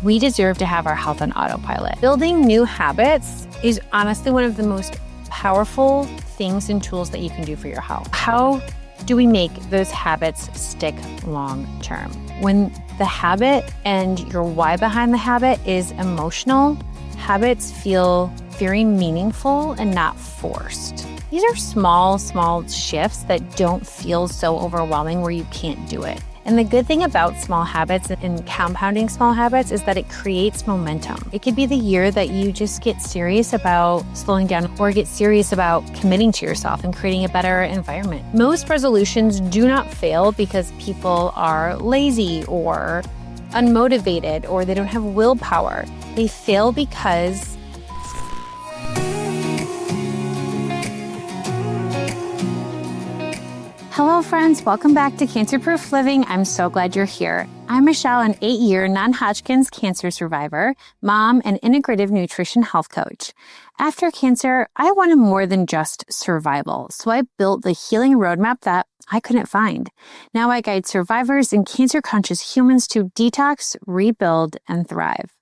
We deserve to have our health on autopilot. Building new habits is honestly one of the most powerful things and tools that you can do for your health. How do we make those habits stick long term? When the habit and your why behind the habit is emotional, habits feel very meaningful and not forced. These are small shifts that don't feel so overwhelming where you can't do it. And the good thing about small habits and compounding small habits is that it creates momentum. It could be the year that you just get serious about slowing down or get serious about committing to yourself and creating a better environment. Most resolutions do not fail because people are lazy or unmotivated or they don't have willpower. They fail because Hello friends, welcome back to Cancer Proof Living. I'm so glad you're here. I'm Michelle, an 8-year non-Hodgkin's cancer survivor, mom, and integrative nutrition health coach. After cancer, I wanted more than just survival, so I built the healing roadmap that I couldn't find. Now I guide survivors and cancer-conscious humans to detox, rebuild, and thrive.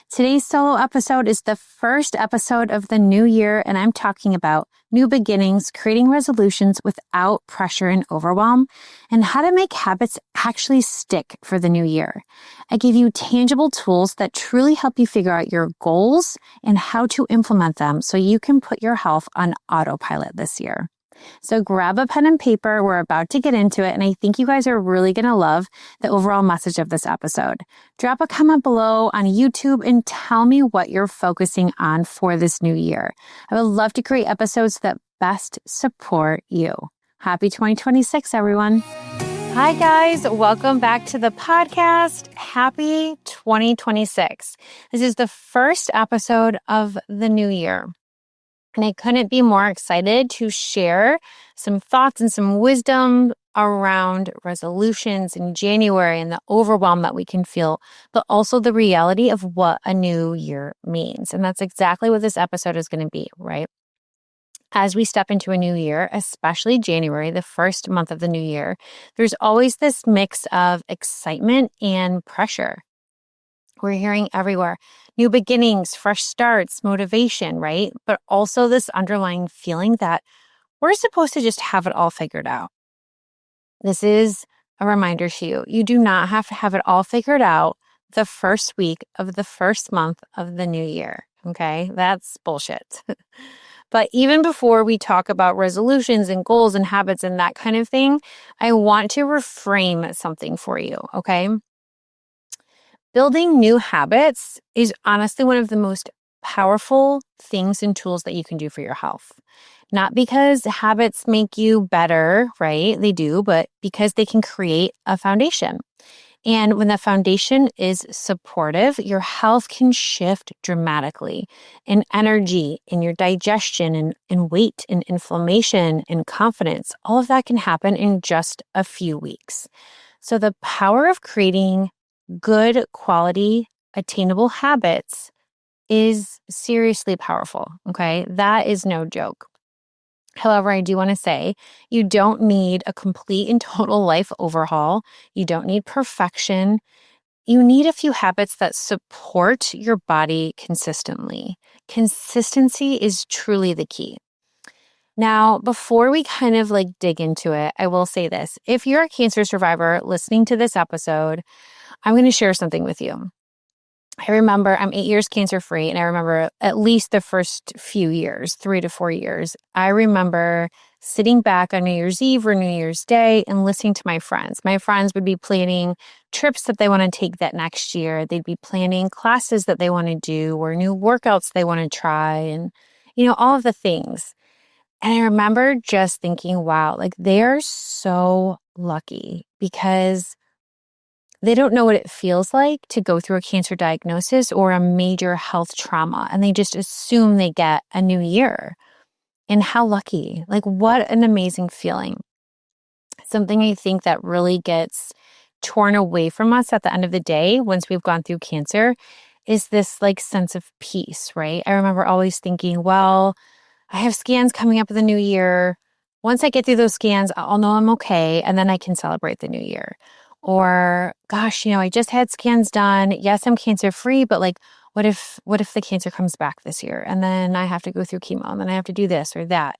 Today's solo episode is the first episode of the new year, and I'm talking about new beginnings, creating resolutions without pressure and overwhelm, and how to make habits actually stick for the new year. I give you tangible tools that truly help you figure out your goals and how to implement them so you can put your health on autopilot this year. So grab a pen and paper. We're about to get into it, and I think you guys are really going to love the overall message of this episode. Drop a comment below on YouTube and tell me what you're focusing on for this new year. I would love to create episodes that best support you. Happy 2026, everyone. Hi, guys. Welcome back to the podcast. Happy 2026. This is the first episode of the new year. And I couldn't be more excited to share some thoughts and some wisdom around resolutions in January and the overwhelm that we can feel, but also the reality of what a new year means. And that's exactly what this episode is going to be, right? As we step into a new year, especially January, the first month of the new year, there's always this mix of excitement and pressure. We're hearing everywhere, new beginnings, fresh starts, motivation, right? But also this underlying feeling that we're supposed to just have it all figured out. This is a reminder to you. You do not have to have it all figured out the first week of the first month of the new year, okay? That's bullshit. But even before we talk about resolutions and goals and habits and that kind of thing, I want to reframe something for you, okay? Building new habits is honestly one of the most powerful things and tools that you can do for your health. Not because habits make you better, right? They do, but because they can create a foundation. And when the foundation is supportive, your health can shift dramatically in energy, in your digestion, in weight, in inflammation, in confidence. All of that can happen in just a few weeks. So the power of creating good quality, attainable habits is seriously powerful, okay? That is no joke. However, I do want to say you don't need a complete and total life overhaul. You don't need perfection. You need a few habits that support your body consistently. Consistency is truly the key. Now, before we kind of dig into it, I will say this. If you're a cancer survivor listening to this episode, I'm going to share something with you. I remember I'm 8 years cancer-free, and I remember at least the first few years, 3 to 4 years, I remember sitting back on New Year's Eve or New Year's Day and listening to my friends. My friends would be planning trips that they want to take that next year. They'd be planning classes that they want to do or new workouts they want to try and, all of the things. And I remember just thinking, wow, they're so lucky because they don't know what it feels like to go through a cancer diagnosis or a major health trauma, and they just assume they get a new year. And how lucky. What an amazing feeling. Something I think that really gets torn away from us at the end of the day once we've gone through cancer is this sense of peace, right? I remember always thinking, well, I have scans coming up in the new year. Once I get through those scans, I'll know I'm okay, and then I can celebrate the new year. Or, gosh, I just had scans done. Yes, I'm cancer free, but like, what if the cancer comes back this year and then I have to go through chemo and then I have to do this or that?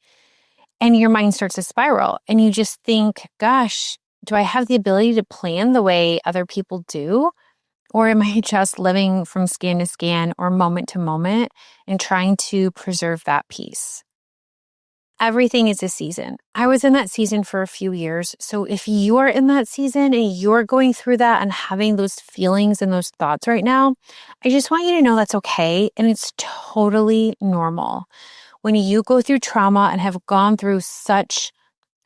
And your mind starts to spiral and you just think, gosh, do I have the ability to plan the way other people do? Or am I just living from scan to scan or moment to moment and trying to preserve that peace? Everything is a season. I was in that season for a few years. So if you are in that season and you're going through that and having those feelings and those thoughts right now, I just want you to know that's okay. And it's totally normal. When you go through trauma and have gone through such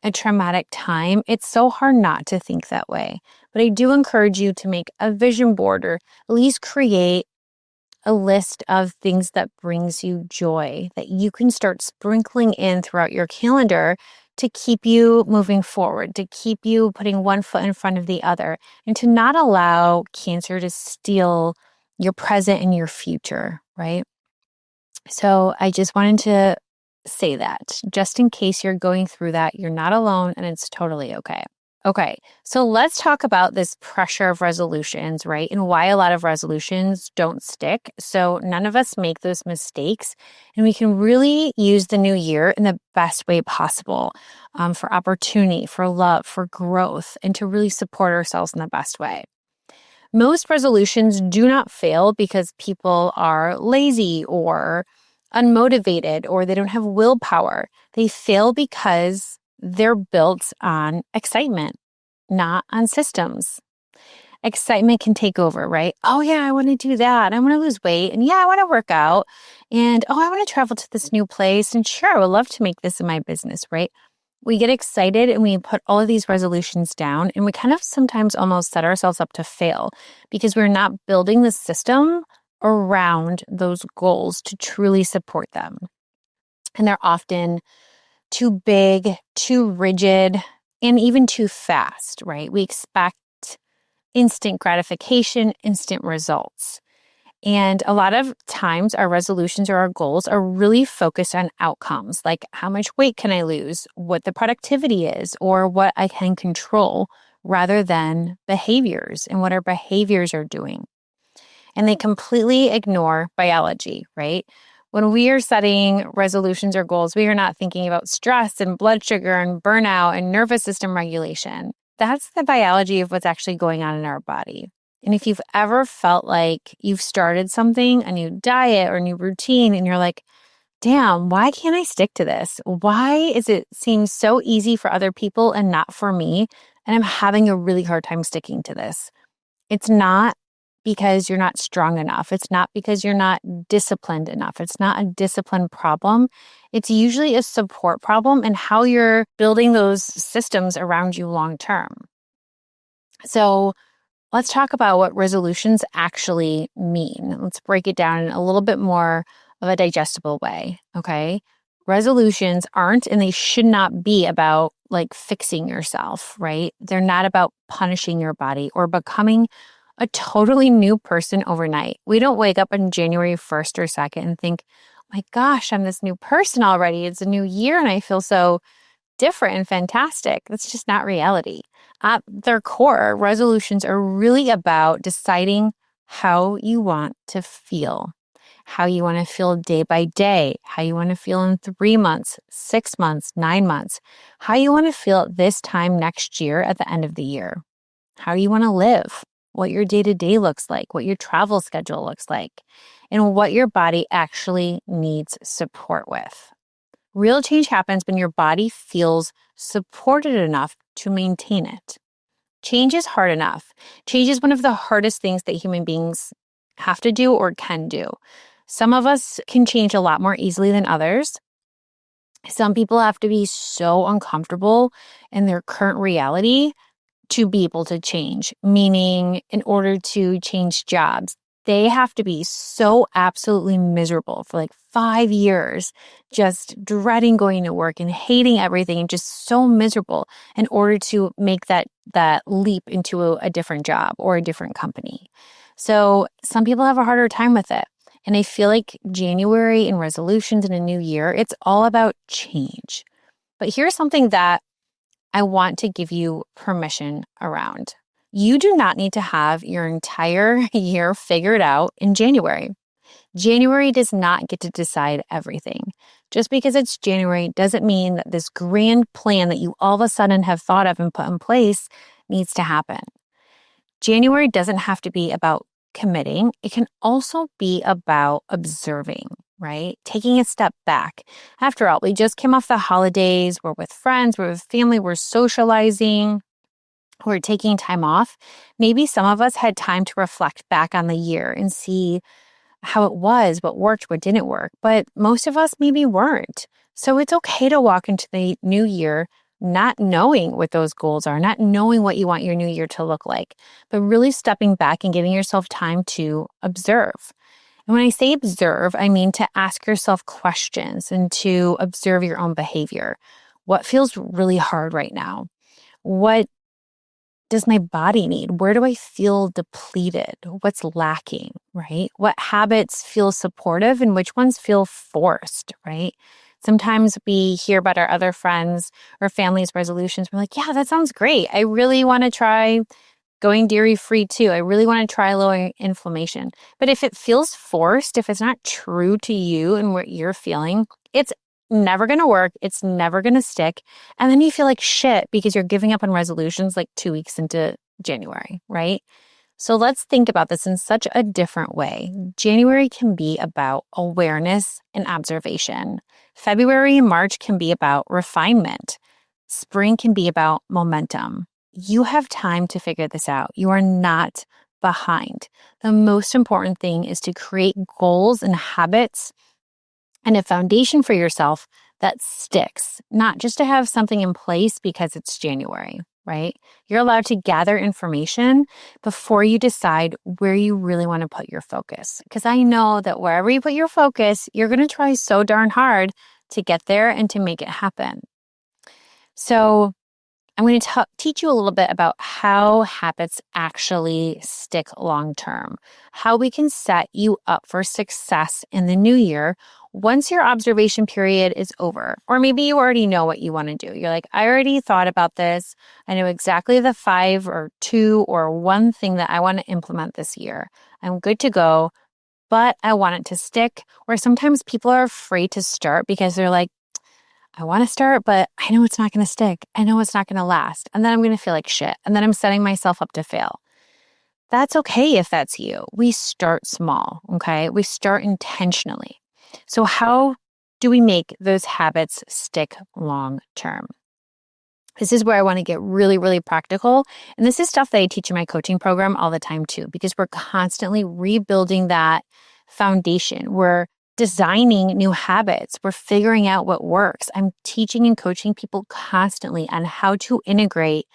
a traumatic time, it's so hard not to think that way. But I do encourage you to make a vision board or at least create a list of things that brings you joy that you can start sprinkling in throughout your calendar to keep you moving forward, to keep you putting one foot in front of the other, and to not allow cancer to steal your present and your future, right? So I just wanted to say that just in case you're going through that, you're not alone and it's totally okay. Okay, so let's talk about this pressure of resolutions, right? And why a lot of resolutions don't stick. So none of us make those mistakes, and we can really use the new year in the best way possible for opportunity, for love, for growth, and to really support ourselves in the best way. Most resolutions do not fail because people are lazy or unmotivated or they don't have willpower. They fail because they're built on excitement, not on systems. Excitement can take over, right? Oh, yeah, I want to do that. I want to lose weight. And yeah, I want to work out. And oh, I want to travel to this new place. And sure, I would love to make this in my business, right? We get excited and we put all of these resolutions down and we kind of sometimes almost set ourselves up to fail because we're not building the system around those goals to truly support them. And they're often too big, too rigid, and even too fast, right? We expect instant gratification, instant results. And a lot of times our resolutions or our goals are really focused on outcomes, like how much weight can I lose, what the productivity is, or what I can control, rather than behaviors and what our behaviors are doing. And they completely ignore biology, right? When we are setting resolutions or goals, we are not thinking about stress and blood sugar and burnout and nervous system regulation. That's the biology of what's actually going on in our body. And if you've ever felt like you've started something, a new diet or a new routine, and you're like, damn, why can't I stick to this? Why is it seem so easy for other people and not for me? And I'm having a really hard time sticking to this. It's not because you're not strong enough. It's not because you're not disciplined enough. It's not a discipline problem. It's usually a support problem and how you're building those systems around you long term. So let's talk about what resolutions actually mean. Let's break it down in a little bit more of a digestible way, okay? Resolutions aren't and they should not be about like fixing yourself, right? They're not about punishing your body or becoming a totally new person overnight. We don't wake up on January 1st or 2nd and think, my gosh, I'm this new person already. It's a new year and I feel so different and fantastic. That's just not reality. At their core, resolutions are really about deciding how you want to feel, how you want to feel day by day, how you want to feel in 3 months, 6 months, 9 months, how you want to feel at this time next year at the end of the year, how you want to live, what your day-to-day looks like, what your travel schedule looks like, and what your body actually needs support with. Real change happens when your body feels supported enough to maintain it. Change is hard enough. Change is one of the hardest things that human beings have to do or can do. Some of us can change a lot more easily than others. Some people have to be so uncomfortable in their current reality to be able to change, meaning in order to change jobs, they have to be so absolutely miserable for like 5 years, just dreading going to work and hating everything and just so miserable in order to make that leap into a different job or a different company. So some people have a harder time with it. And I feel like January and resolutions in a new year, it's all about change. But here's something that I want to give you permission around. You do not need to have your entire year figured out in January. January does not get to decide everything. Just because it's January doesn't mean that this grand plan that you all of a sudden have thought of and put in place needs to happen. January doesn't have to be about committing. It can also be about observing, right? Taking a step back. After all, we just came off the holidays. We're with friends, we're with family, we're socializing, we're taking time off. Maybe some of us had time to reflect back on the year and see how it was, what worked, what didn't work. But most of us maybe weren't. So it's okay to walk into the new year not knowing what those goals are, not knowing what you want your new year to look like, but really stepping back and giving yourself time to observe. And when I say observe, I mean to ask yourself questions and to observe your own behavior. What feels really hard right now? What does my body need? Where do I feel depleted? What's lacking, right? What habits feel supportive and which ones feel forced, right? Sometimes we hear about our other friends or family's resolutions. We're like, yeah, that sounds great. I really want to try going dairy-free too. I really want to try lowering inflammation. But if it feels forced, if it's not true to you and what you're feeling, it's never going to work. It's never going to stick. And then you feel like shit because you're giving up on resolutions like 2 weeks into January, right? So let's think about this in such a different way. January can be about awareness and observation. February and March can be about refinement. Spring can be about momentum. You have time to figure this out. You are not behind. The most important thing is to create goals and habits and a foundation for yourself that sticks, not just to have something in place because it's January, right? You're allowed to gather information before you decide where you really want to put your focus. Because I know that wherever you put your focus, you're going to try so darn hard to get there and to make it happen. So I'm going to teach you a little bit about how habits actually stick long term, how we can set you up for success in the new year once your observation period is over. Or maybe you already know what you want to do. You're like, I already thought about this. I know exactly the 5 or 2 or 1 thing that I want to implement this year. I'm good to go, but I want it to stick. Or sometimes people are afraid to start because they're like, I want to start, but I know it's not going to stick. I know it's not going to last. And then I'm going to feel like shit. And then I'm setting myself up to fail. That's okay if that's you. We start small, okay? We start intentionally. So how do we make those habits stick long term? This is where I want to get really, really practical. And this is stuff that I teach in my coaching program all the time too, because we're constantly rebuilding that foundation. We're designing new habits. We're figuring out what works. I'm teaching and coaching people constantly on how to integrate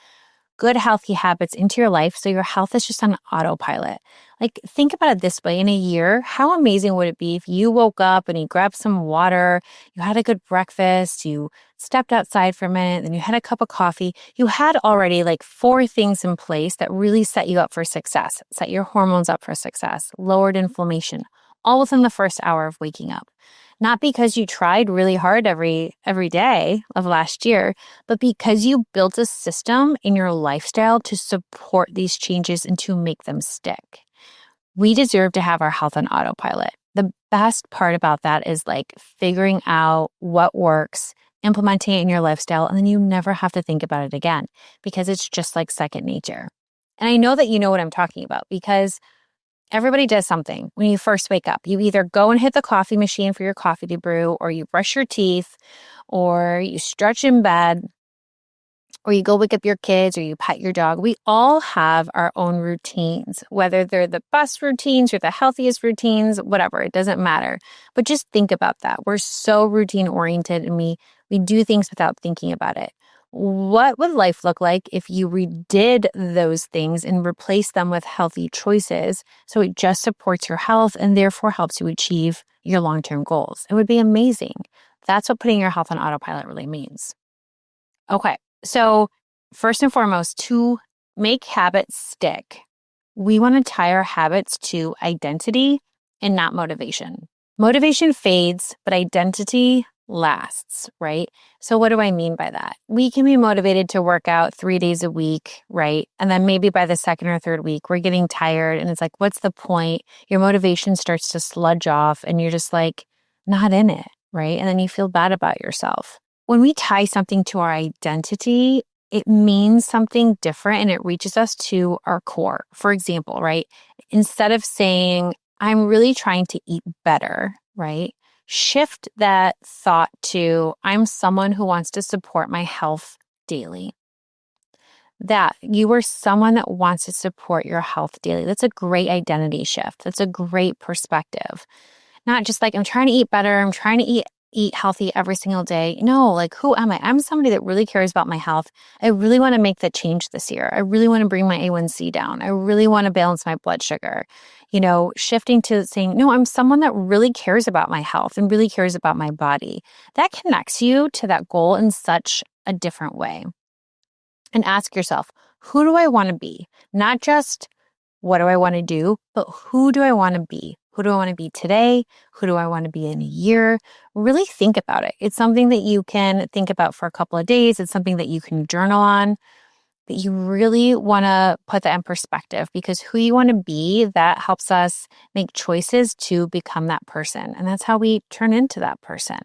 good, healthy habits into your life so your health is just on autopilot. Like, think about it this way. In a year, how amazing would it be if you woke up and you grabbed some water, you had a good breakfast, you stepped outside for a minute, then you had a cup of coffee. You had already like 4 things in place that really set you up for success, set your hormones up for success, lowered inflammation, all within the first hour of waking up. Not because you tried really hard every day of last year, but because you built a system in your lifestyle to support these changes and to make them stick. We deserve to have our health on autopilot. The best part about that is like figuring out what works, implementing it in your lifestyle, and then you never have to think about it again because it's just like second nature. And I know that you know what I'm talking about because everybody does something when you first wake up. You either go and hit the coffee machine for your coffee to brew, or you brush your teeth, or you stretch in bed, or you go wake up your kids, or you pet your dog. We all have our own routines, whether they're the best routines or the healthiest routines, whatever, it doesn't matter. But just think about that. We're so routine oriented and we do things without thinking about it. What would life look like if you redid those things and replaced them with healthy choices so it just supports your health and therefore helps you achieve your long-term goals? It would be amazing. That's what putting your health on autopilot really means. Okay, so first and foremost, to make habits stick, we want to tie our habits to identity and not motivation. Motivation fades, but identity lasts, right? So what do I mean by that? We can be motivated to work out 3 days a week, right? And then maybe by the second or third week, we're getting tired and it's like, what's the point? Your motivation starts to sludge off and you're just like, not in it, right? And then you feel bad about yourself. When we tie something to our identity, it means something different and it reaches us to our core. For example, right? Instead of saying, I'm really trying to eat better, right? Shift that thought to, I'm someone who wants to support my health daily. That you are someone that wants to support your health daily. That's a great identity shift. That's a great perspective. Not just like, I'm trying to eat better. I'm trying to eat healthy every single day. No, like, who am I? I'm somebody that really cares about my health. I really want to make that change this year. I really want to bring my A1C down. I really want to balance my blood sugar. Shifting to saying, no, I'm someone that really cares about my health and really cares about my body. That connects you to that goal in such a different way. And ask yourself, who do I want to be? Not just what do I want to do, but who do I want to be? Who do I want to be today? Who do I want to be in a year? Really think about it. It's something that you can think about for a couple of days. It's something that you can journal on, but you really want to put that in perspective because who you want to be, that helps us make choices to become that person. And that's how we turn into that person.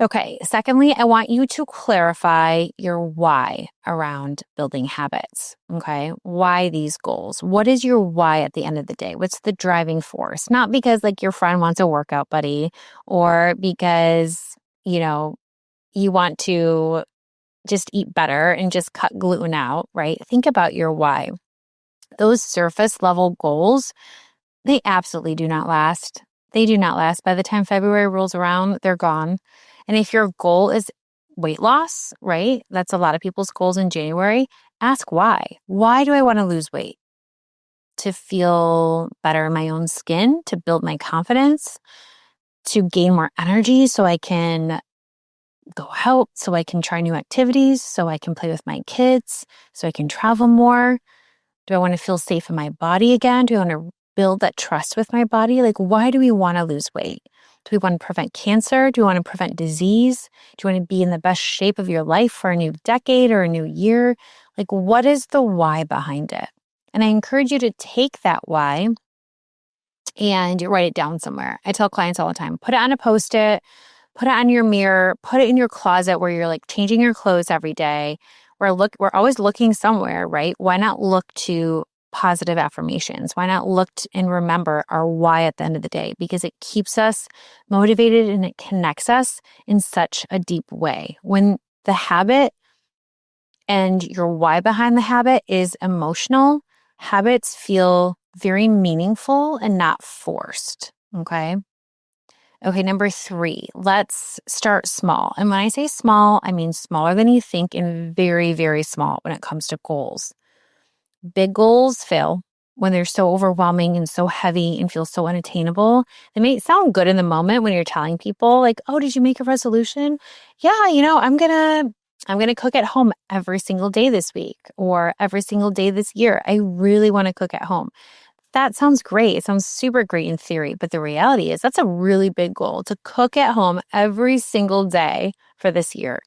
Okay, secondly, I want you to clarify your why around building habits. Okay, why these goals? What is your why at the end of the day? What's the driving force? Not because like your friend wants a workout buddy or because, you want to just eat better and just cut gluten out, right? Think about your why. Those surface level goals, they absolutely do not last. They do not last. By the time February rolls around, they're gone. And if your goal is weight loss, right? That's a lot of people's goals in January. Ask why. Why do I want to lose weight? To feel better in my own skin, to build my confidence, to gain more energy so I can go out, so I can try new activities, so I can play with my kids, so I can travel more. Do I want to feel safe in my body again? Do I want to build that trust with my body? Like, why do we want to lose weight? Do we want to prevent cancer? Do we want to prevent disease? Do you want to be in the best shape of your life for a new decade or a new year? Like, what is the why behind it? And I encourage you to take that why and write it down somewhere. I tell clients all the time, put it on a Post-it, put it on your mirror, put it in your closet where you're like changing your clothes every day. We're always looking somewhere, right? Why not look to positive affirmations? Why not look and remember our why at the end of the day? Because it keeps us motivated and it connects us in such a deep way. When the habit and your why behind the habit is emotional, habits feel very meaningful and not forced, okay? Okay, number 3, let's start small. And when I say small, I mean smaller than you think and very, very small when it comes to goals. Big goals fail when they're so overwhelming and so heavy and feel so unattainable. They may sound good in the moment when you're telling people like, "Oh, did you make a resolution?" "Yeah, I'm going to cook at home every single day this week or every single day this year. I really want to cook at home." That sounds great. It sounds super great in theory, but the reality is that's a really big goal to cook at home every single day for this year.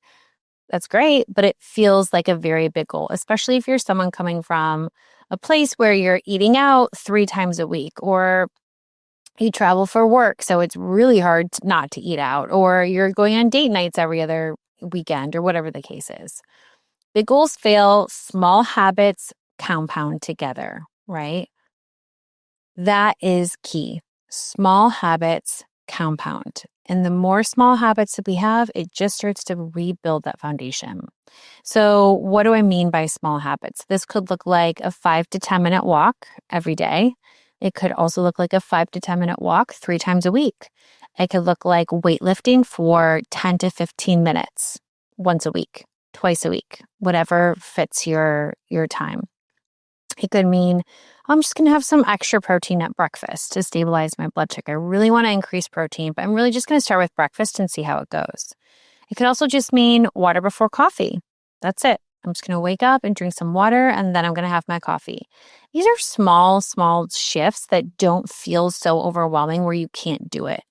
That's great, but it feels like a very big goal, especially if you're someone coming from a place where you're eating out 3 times a week or you travel for work. So it's really hard not to eat out, or you're going on date nights every other weekend or whatever the case is. Big goals fail, small habits compound together, right? That is key. Small habits compound. And the more small habits that we have, it just starts to rebuild that foundation. So, what do I mean by small habits? This could look like a 5 to 10 minute walk every day. It could also look like a 5 to 10 minute walk 3 times a week. It could look like weightlifting for 10 to 15 minutes once a week, twice a week, whatever fits your time. It could mean I'm just going to have some extra protein at breakfast to stabilize my blood sugar. I really want to increase protein, but I'm really just going to start with breakfast and see how it goes. It could also just mean water before coffee. That's it. I'm just going to wake up and drink some water, and then I'm going to have my coffee. These are small, small shifts that don't feel so overwhelming where you can't do it.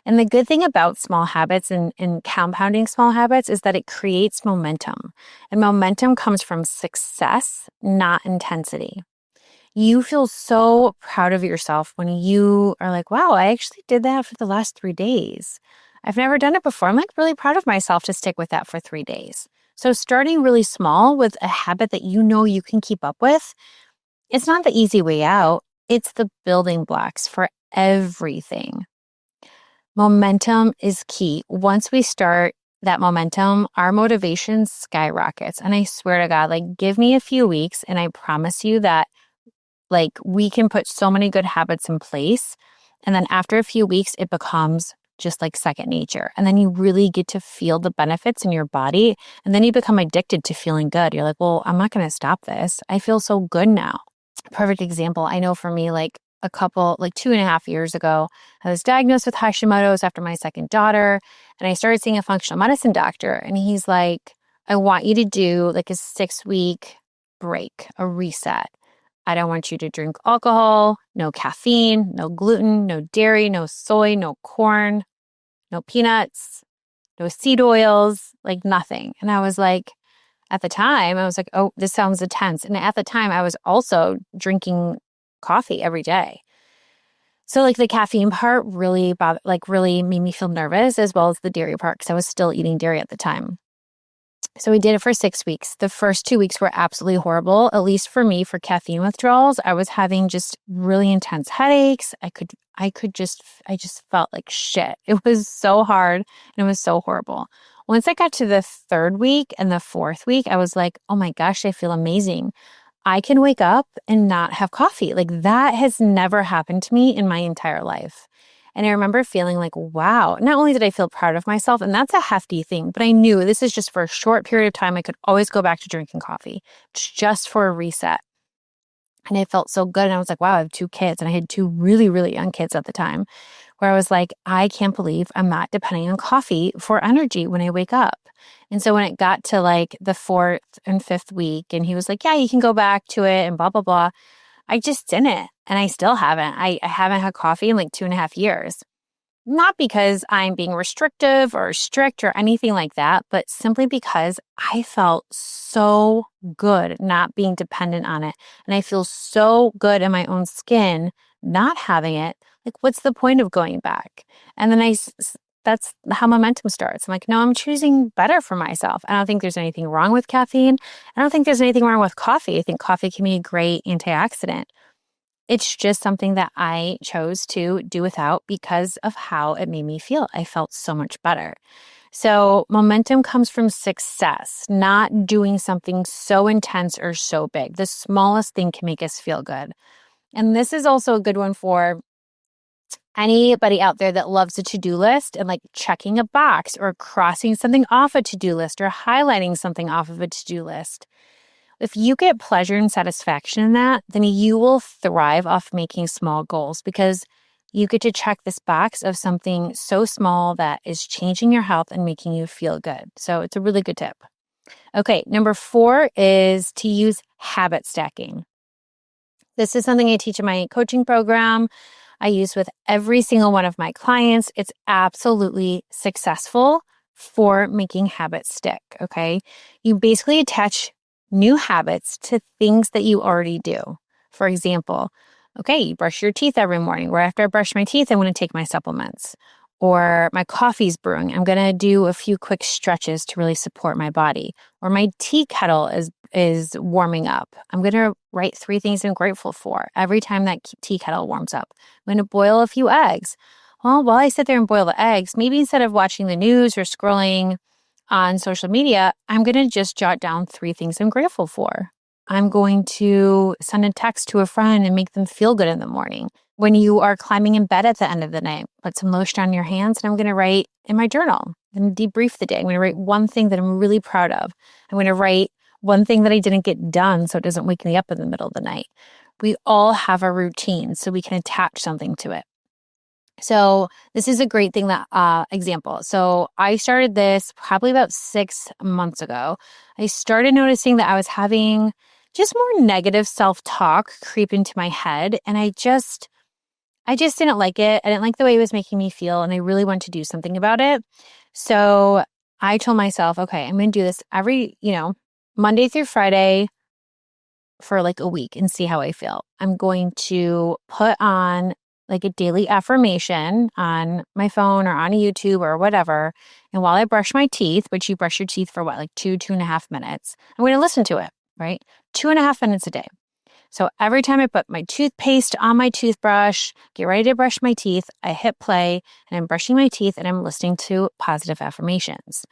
And the good thing about small habits and compounding small habits is that it creates momentum. And momentum comes from success, not intensity. You feel so proud of yourself when you are like, wow, I actually did that for the last 3 days. I've never done it before. I'm like really proud of myself to stick with that for 3 days. So starting really small with a habit that you know you can keep up with, it's not the easy way out. It's the building blocks for everything. Momentum is key. Once we start that momentum, our motivation skyrockets. And I swear to God, like give me a few weeks and I promise you that like we can put so many good habits in place. And then after a few weeks, it becomes just like second nature. And then you really get to feel the benefits in your body. And then you become addicted to feeling good. You're like, well, I'm not going to stop this. I feel so good now. Perfect example. I know for me, like 2.5 years ago, I was diagnosed with Hashimoto's after my second daughter. And I started seeing a functional medicine doctor. And he's like, I want you to do like a 6-week break, a reset. I don't want you to drink alcohol, no caffeine, no gluten, no dairy, no soy, no corn, no peanuts, no seed oils, like nothing. And I was like, at the time, I was like, oh, this sounds intense. And at the time, I was also drinking coffee every day. So like the caffeine part really really made me feel nervous, as well as the dairy part, because I was still eating dairy at the time. So we did it for 6 weeks. The first 2 weeks were absolutely horrible, at least for me, for caffeine withdrawals. I was having just really intense headaches. I just felt like shit. It was so hard and it was so horrible. Once I got to the 3rd week and the 4th week, I was like, oh my gosh, I feel amazing. I can wake up and not have coffee. Like that has never happened to me in my entire life. And I remember feeling like, wow, not only did I feel proud of myself, and that's a hefty thing, but I knew this is just for a short period of time. I could always go back to drinking coffee just for a reset. And it felt so good. And I was like, wow, I have 2 kids. And I had 2 really, really young kids at the time where I was like, I can't believe I'm not depending on coffee for energy when I wake up. And so when it got to like the 4th and 5th week, and he was like, yeah, you can go back to it and blah, blah, blah. I just didn't. And I still haven't. I haven't had coffee in like 2.5 years. Not because I'm being restrictive or strict or anything like that, but simply because I felt so good not being dependent on it. And I feel so good in my own skin not having it. Like, what's the point of going back? And then that's how momentum starts. I'm like, no, I'm choosing better for myself. I don't think there's anything wrong with caffeine. I don't think there's anything wrong with coffee. I think coffee can be a great antioxidant. It's just something that I chose to do without because of how it made me feel. I felt so much better. So momentum comes from success, not doing something so intense or so big. The smallest thing can make us feel good. And this is also a good one for anybody out there that loves a to-do list and like checking a box or crossing something off a to-do list or highlighting something off of a to-do list. If you get pleasure and satisfaction in that, then you will thrive off making small goals because you get to check this box of something so small that is changing your health and making you feel good. So it's a really good tip. Okay, number 4 is to use habit stacking. This is something I teach in my coaching program. I use with every single one of my clients. It's absolutely successful for making habits stick, okay? You basically attach new habits to things that you already do. For example, okay, you brush your teeth every morning. Right after I brush my teeth, I'm going to take my supplements. Or my coffee's brewing. I'm going to do a few quick stretches to really support my body. Or my tea kettle is warming up. I'm going to write 3 things I'm grateful for every time that tea kettle warms up. I'm going to boil a few eggs. Well, while I sit there and boil the eggs, maybe instead of watching the news or scrolling on social media, I'm going to just jot down 3 things I'm grateful for. I'm going to send a text to a friend and make them feel good in the morning. When you are climbing in bed at the end of the night, put some lotion on your hands, and I'm going to write in my journal. I'm going to debrief the day. I'm going to write one thing that I'm really proud of. I'm going to write one thing that I didn't get done so it doesn't wake me up in the middle of the night. We all have a routine, so we can attach something to it. So this is a great thing that example. So I started this probably about 6 months ago. I started noticing that I was having just more negative self-talk creep into my head. And I just didn't like it. I didn't like the way it was making me feel. And I really wanted to do something about it. So I told myself, okay, I'm going to do this every, Monday through Friday for like a week and see how I feel. I'm going to put on like a daily affirmation on my phone or on YouTube or whatever. And while I brush my teeth, which you brush your teeth for what, like 2.5 minutes, I'm going to listen to it, right? 2.5 minutes a day. So every time I put my toothpaste on my toothbrush, get ready to brush my teeth, I hit play and I'm brushing my teeth and I'm listening to positive affirmations.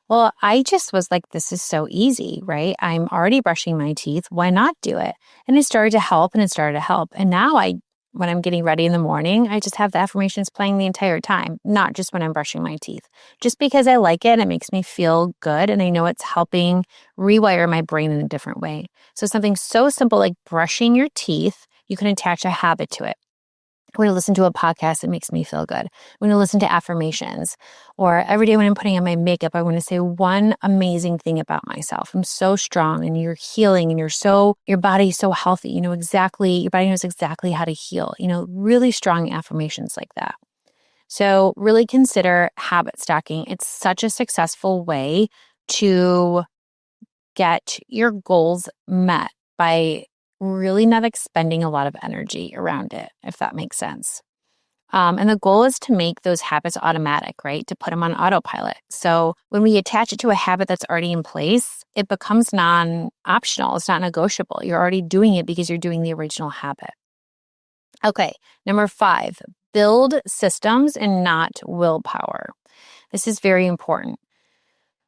Well, I just was like, this is so easy, right? I'm already brushing my teeth. Why not do it? And it started to help and it started to help. And now when I'm getting ready in the morning, I just have the affirmations playing the entire time, not just when I'm brushing my teeth, just because I like it. It makes me feel good. And I know it's helping rewire my brain in a different way. So something so simple like brushing your teeth, you can attach a habit to it. I'm going to listen to a podcast that makes me feel good. I'm going to listen to affirmations. Or every day when I'm putting on my makeup, I want to say one amazing thing about myself. I'm so strong and you're healing and your body's so healthy. Your body knows exactly how to heal. Really strong affirmations like that. So really consider habit stacking. It's such a successful way to get your goals met by really not expending a lot of energy around it, if that makes sense. And the goal is to make those habits automatic, right? To put them on autopilot. So when we attach it to a habit that's already in place, it becomes non-optional. It's not negotiable. You're already doing it because you're doing the original habit. Okay, number 5, build systems and not willpower. This is very important.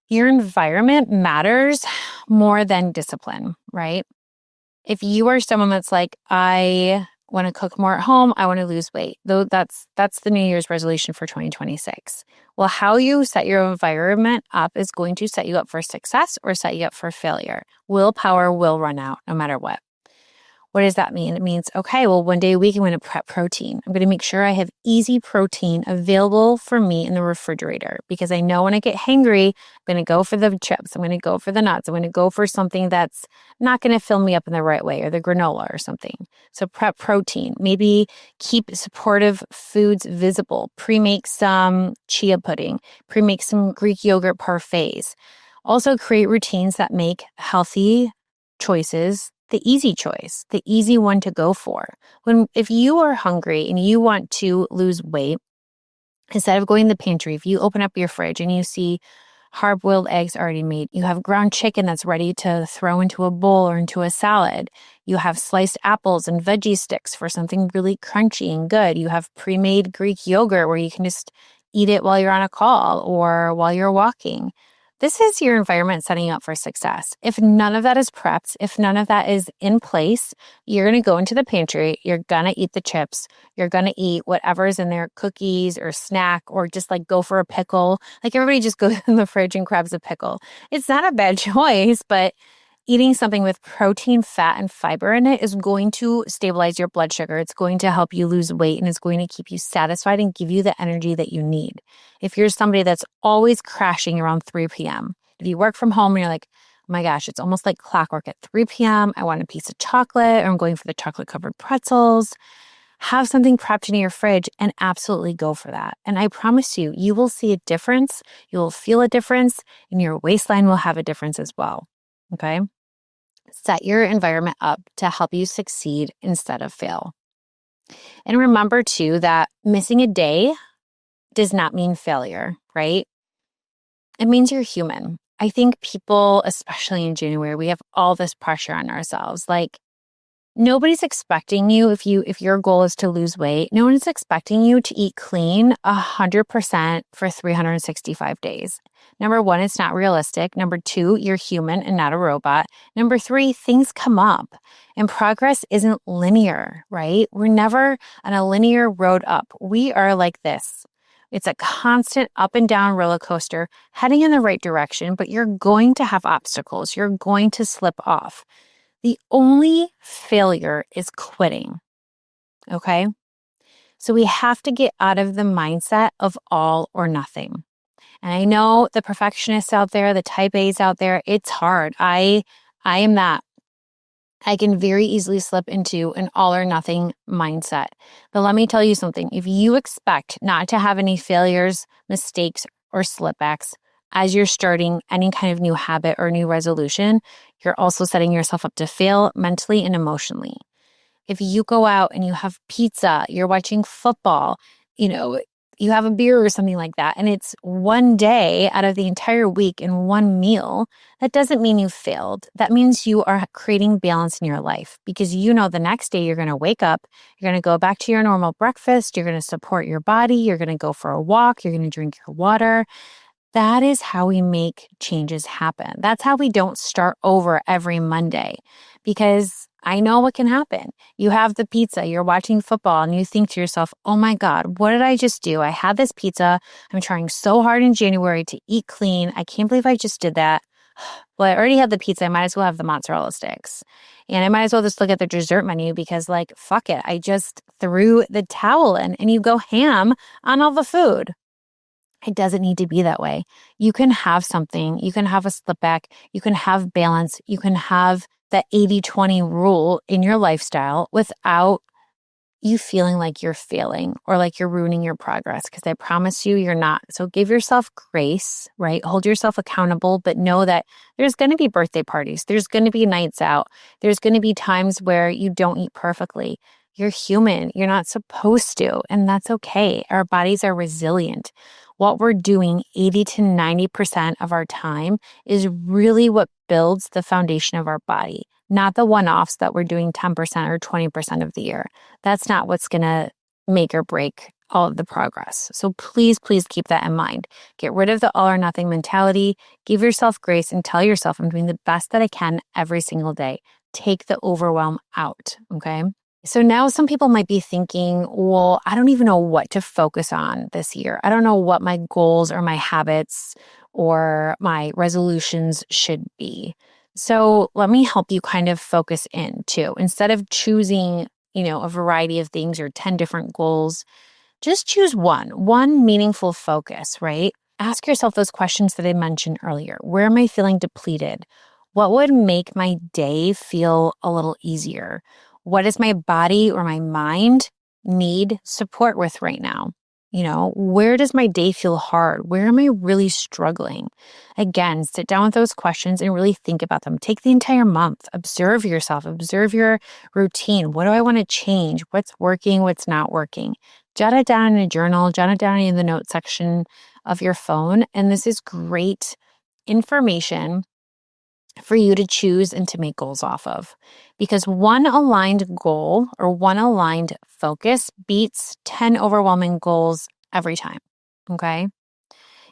Your environment matters more than discipline, right? If you are someone that's like, I want to cook more at home, I want to lose weight, though that's the New Year's resolution for 2026. Well, how you set your environment up is going to set you up for success or set you up for failure. Willpower will run out no matter what. What does that mean? It means, okay, well, one day a week I'm going to prep protein. I'm going to make sure I have easy protein available for me in the refrigerator because I know when I get hangry, I'm going to go for the chips. I'm going to go for the nuts. I'm going to go for something that's not going to fill me up in the right way, or the granola or something. So prep protein. Maybe keep supportive foods visible. Pre-make some chia pudding. Pre-make some Greek yogurt parfaits. Also create routines that make healthy choices the easy choice, the easy one to go for. If you are hungry and you want to lose weight, instead of going to the pantry, if you open up your fridge and you see hard-boiled eggs already made, you have ground chicken that's ready to throw into a bowl or into a salad, you have sliced apples and veggie sticks for something really crunchy and good, you have pre-made Greek yogurt where you can just eat it while you're on a call or while you're walking. This is your environment setting you up for success. If none of that is prepped, if none of that is in place, you're going to go into the pantry, you're going to eat the chips, you're going to eat whatever's in there, cookies or snack, or just like go for a pickle. Like everybody just goes in the fridge and grabs a pickle. It's not a bad choice, but eating something with protein, fat, and fiber in it is going to stabilize your blood sugar. It's going to help you lose weight and it's going to keep you satisfied and give you the energy that you need. If you're somebody that's always crashing around 3 p.m., if you work from home and you're like, oh my gosh, it's almost like clockwork at 3 p.m., I want a piece of chocolate, or I'm going for the chocolate-covered pretzels, have something prepped in your fridge and absolutely go for that. And I promise you, you will see a difference, you will feel a difference, and your waistline will have a difference as well. Okay? Set your environment up to help you succeed instead of fail. And remember too that missing a day does not mean failure, right? It means you're human. I think people, especially in January, we have all this pressure on ourselves. Like, nobody's expecting you, if your goal is to lose weight, no one's expecting you to eat clean 100% for 365 days. Number 1, it's not realistic. Number 2, you're human and not a robot. Number 3, things come up and progress isn't linear, right? We're never on a linear road up. We are like this. It's a constant up and down roller coaster heading in the right direction, but you're going to have obstacles. You're going to slip off. The only failure is quitting, okay? So we have to get out of the mindset of all or nothing. And I know the perfectionists out there, the type A's out there, it's hard. I am that. I can very easily slip into an all or nothing mindset. But let me tell you something. If you expect not to have any failures, mistakes, or slipbacks as you're starting any kind of new habit or new resolution, you're also setting yourself up to fail mentally and emotionally. If you go out and you have pizza, you're watching football, you have a beer or something like that, and it's one day out of the entire week in one meal, that doesn't mean you failed. That means you are creating balance in your life because the next day you're going to wake up, you're going to go back to your normal breakfast, you're going to support your body, you're going to go for a walk, you're going to drink your water. That is how we make changes happen. That's how we don't start over every Monday, because I know what can happen. You have the pizza, you're watching football, and you think to yourself, oh my God, what did I just do? I had this pizza. I'm trying so hard in January to eat clean. I can't believe I just did that. Well, I already had the pizza. I might as well have the mozzarella sticks. And I might as well just look at the dessert menu because, fuck it. I just threw the towel in, and you go ham on all the food. It doesn't need to be that way. You can have something, you can have a slip back, you can have balance, you can have that 80-20 rule in your lifestyle without you feeling like you're failing or like you're ruining your progress, because I promise you're not. So give yourself grace, right? Hold yourself accountable, but know that there's going to be birthday parties. There's going to be nights out. There's going to be times where you don't eat perfectly. You're human. You're not supposed to, and that's okay. Our bodies are resilient. What we're doing 80 to 90% of our time is really what builds the foundation of our body, not the one-offs that we're doing 10% or 20% of the year. That's not what's going to make or break all of the progress. So please, please keep that in mind. Get rid of the all or nothing mentality. Give yourself grace and tell yourself, I'm doing the best that I can every single day. Take the overwhelm out, okay? So now some people might be thinking, well, I don't even know what to focus on this year. I don't know what my goals or my habits or my resolutions should be. So let me help you kind of focus in too. Instead of choosing, a variety of things or 10 different goals, just choose one meaningful focus, right? Ask yourself those questions that I mentioned earlier. Where am I feeling depleted? What would make my day feel a little easier? What does my body or my mind need support with right now? Where does my day feel hard? Where am I really struggling? Again, sit down with those questions and really think about them. Take the entire month, observe yourself, observe your routine. What do I want to change? What's working? What's not working? Jot it down in a journal, jot it down in the notes section of your phone. And this is great information for you to choose and to make goals off of. Because one aligned goal or one aligned focus beats 10 overwhelming goals every time. Okay?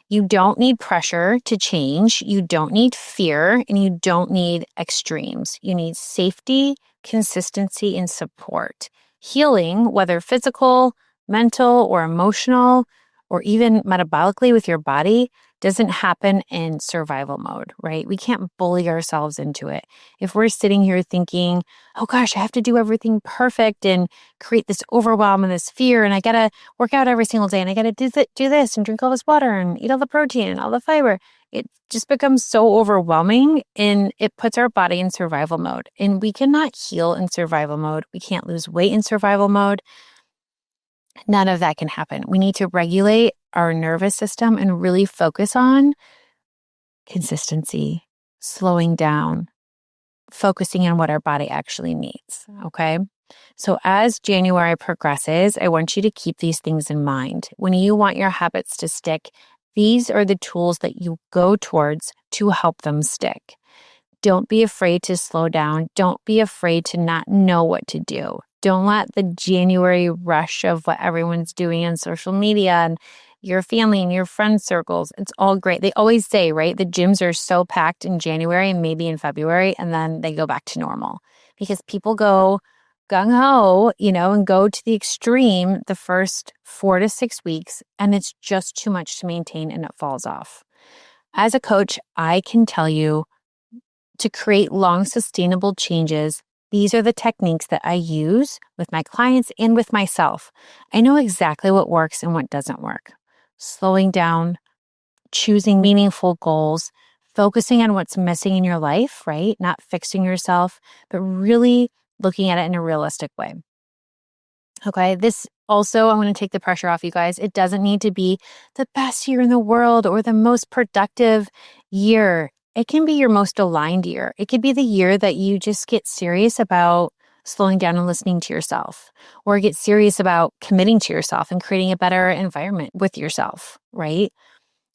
You don't need pressure to change. You don't need fear, and you don't need extremes. You need safety, consistency, and support. Healing, whether physical, mental, or emotional, or even metabolically with your body, doesn't happen in survival mode, right? We can't bully ourselves into it. If we're sitting here thinking, oh gosh, I have to do everything perfect and create this overwhelm and this fear, and I got to work out every single day, and I got to do this and drink all this water and eat all the protein and all the fiber, it just becomes so overwhelming, and it puts our body in survival mode. And we cannot heal in survival mode. We can't lose weight in survival mode. None of that can happen. We need to regulate our nervous system and really focus on consistency, slowing down, focusing on what our body actually needs, okay? So as January progresses, I want you to keep these things in mind. When you want your habits to stick, these are the tools that you go towards to help them stick. Don't be afraid to slow down. Don't be afraid to not know what to do. Don't let the January rush of what everyone's doing on social media and your family and your friend circles, it's all great. They always say, right, the gyms are so packed in January and maybe in February, and then they go back to normal because people go gung-ho, and go to the extreme the first 4 to 6 weeks, and it's just too much to maintain and it falls off. As a coach, I can tell you, to create long, sustainable changes, These are the techniques that I use with my clients and with myself. I know exactly what works and what doesn't work. Slowing down, choosing meaningful goals, focusing on what's missing in your life, right? Not fixing yourself, but really looking at it in a realistic way. Okay, this also, I'm going to take the pressure off you guys. It doesn't need to be the best year in the world or the most productive year. It can be your most aligned year. It could be the year that you just get serious about slowing down and listening to yourself, or get serious about committing to yourself and creating a better environment with yourself, right?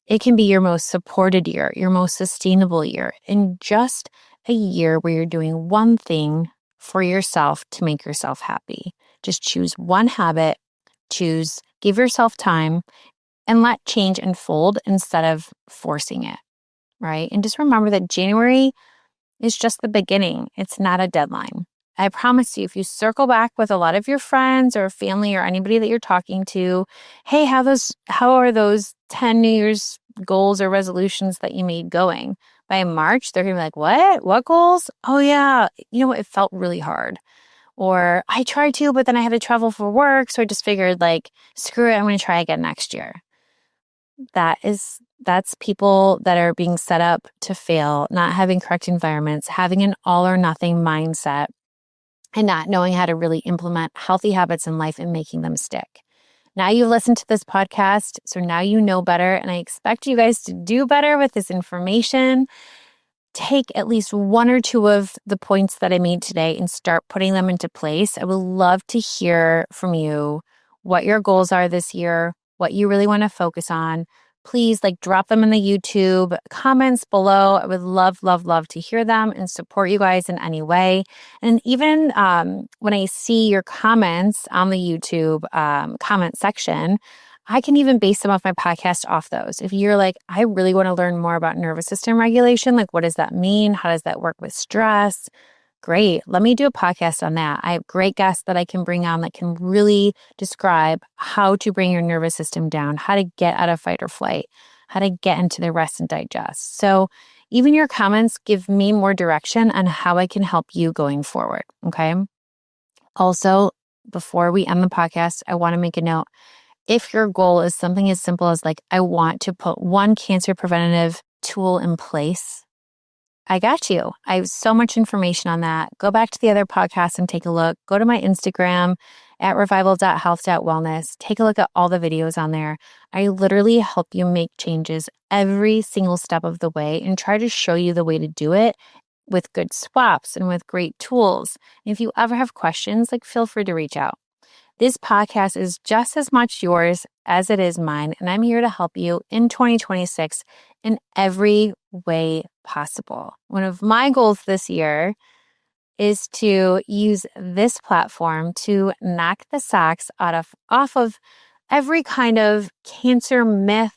It can be your most supported year, your most sustainable year, and just a year where you're doing one thing for yourself to make yourself happy. Just choose one habit, give yourself time, and let change unfold instead of forcing it, right? And just remember that January is just the beginning. It's not a deadline. I promise you, if you circle back with a lot of your friends or family or anybody that you're talking to, hey, how are those 10 New Year's goals or resolutions that you made going? By March, they're gonna be like, what? What goals? Oh yeah, you know what? It felt really hard. Or I tried to, but then I had to travel for work. So I just figured like, screw it, I'm gonna try again next year. That's people that are being set up to fail, not having correct environments, having an all or nothing mindset, and not knowing how to really implement healthy habits in life and making them stick. Now you've listened to this podcast, so now you know better, and I expect you guys to do better with this information. Take at least one or two of the points that I made today and start putting them into place. I would love to hear from you what your goals are this year, what you really want to focus on. Please drop them in the YouTube comments below. I would love, love, love to hear them and support you guys in any way. And even when I see your comments on the YouTube comment section, I can even base some of my podcast off those. If you're like, I really want to learn more about nervous system regulation, what does that mean? How does that work with stress? Great. Let me do a podcast on that. I have great guests that I can bring on that can really describe how to bring your nervous system down, how to get out of fight or flight, how to get into the rest and digest. So even your comments give me more direction on how I can help you going forward. Okay. Also, before we end the podcast, I want to make a note. If your goal is something as simple as I want to put one cancer preventative tool in place, I got you. I have so much information on that. Go back to the other podcasts and take a look. Go to my Instagram at revival.health.wellness. Take a look at all the videos on there. I literally help you make changes every single step of the way and try to show you the way to do it with good swaps and with great tools. And if you ever have questions, feel free to reach out. This podcast is just as much yours as it is mine, and I'm here to help you in 2026 in every way possible. One of my goals this year is to use this platform to knock the socks off of every kind of cancer myth,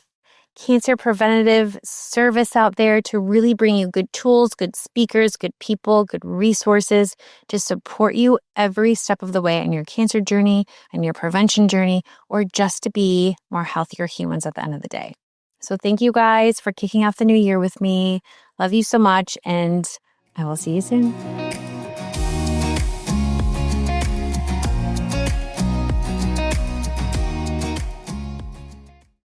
cancer preventative service out there, to really bring you good tools, good speakers, good people, good resources to support you every step of the way in your cancer journey and your prevention journey, or just to be more healthier humans at the end of the day. So thank you guys for kicking off the new year with me. Love you so much, and I will see you soon.